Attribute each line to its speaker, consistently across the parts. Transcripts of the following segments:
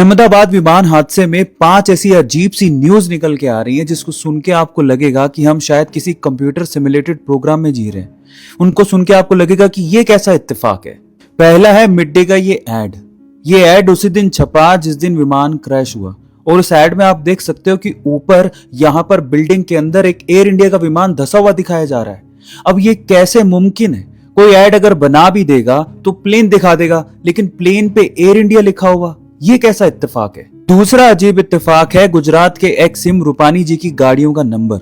Speaker 1: अहमदाबाद विमान हादसे में 5 ऐसी अजीब सी न्यूज निकल के आ रही है जिसको सुन के आपको लगेगा कि हम शायद किसी कंप्यूटर सिमुलेटेड प्रोग्राम में जी रहे हैं। उनको सुन के आपको लगेगा कि ये कैसा इत्तेफाक है। पहला है मिड डे का ये एड उसी दिन छपा जिस दिन विमान क्रैश हुआ, और उस एड में आप देख सकते हो कि ऊपर यहां पर बिल्डिंग के अंदर एक एयर इंडिया का विमान धसा हुआ दिखाया जा रहा है। अब ये कैसे मुमकिन है? कोई एड अगर बना भी देगा तो प्लेन दिखा देगा, लेकिन प्लेन पे एयर इंडिया लिखा हुआ, ये कैसा इत्तेफाक है? दूसरा अजीब इत्तेफाक है गुजरात के एक्स सिम रूपानी जी की गाड़ियों का नंबर।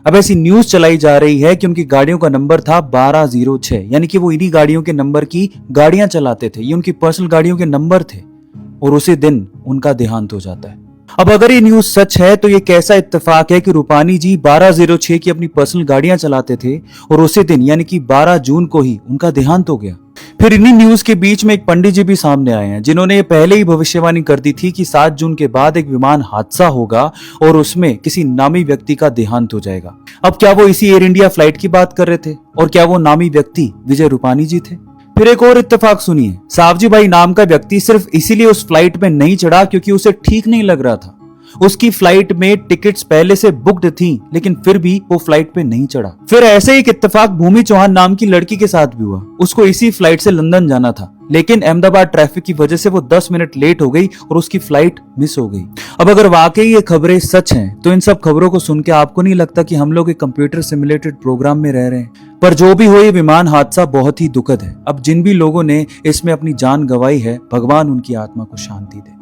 Speaker 1: अब ऐसी न्यूज चलाई जा रही है कि उनकी गाड़ियों का नंबर था 1206, यानी कि वो इन्हीं गाड़ियों के नंबर की गाड़ियां चलाते थे। ये उनकी पर्सनल गाड़ियों के नंबर थे और उसी दिन उनका देहांत हो जाता है। अब अगर ये न्यूज सच है तो ये कैसा इत्तेफाक है कि रूपानी जी 1206 की अपनी पर्सनल गाड़ियां चलाते थे और उसी दिन यानी कि 12 जून को ही उनका देहांत हो गया। फिर इन्हीं न्यूज के बीच में एक पंडित जी भी सामने आए हैं जिन्होंने ये पहले ही भविष्यवाणी कर दी थी कि 7 जून के बाद एक विमान हादसा होगा और उसमें किसी नामी व्यक्ति का देहांत हो जाएगा। अब क्या वो इसी एयर इंडिया फ्लाइट की बात कर रहे थे और क्या वो नामी व्यक्ति विजय रूपानी जी थे? फिर एक और इत्तेफाक सुनिए, सावजी भाई नाम का व्यक्ति सिर्फ इसीलिए उस फ्लाइट में नहीं चढ़ा क्योंकि उसे ठीक नहीं लग रहा था। उसकी फ्लाइट में टिकट्स पहले से बुक्ड थी, लेकिन फिर भी वो फ्लाइट पे नहीं चढ़ा। फिर ऐसे ही एक इत्तेफाक भूमि चौहान नाम की लड़की के साथ भी हुआ। उसको इसी फ्लाइट से लंदन जाना था, लेकिन अहमदाबाद ट्रैफिक की वजह से वो 10 मिनट लेट हो गई और उसकी फ्लाइट मिस हो गई। अब अगर वाकई ये खबरें सच हैं तो इन सब खबरों को सुन के आपको नहीं लगता कि हम लोग एक कंप्यूटर सिमुलेटेड प्रोग्राम में रह रहे हैं? पर जो भी हो, ये विमान हादसा बहुत ही दुखद है। अब जिन भी लोगों ने इसमें अपनी जान गंवाई है, भगवान उनकी आत्मा को शांति दे।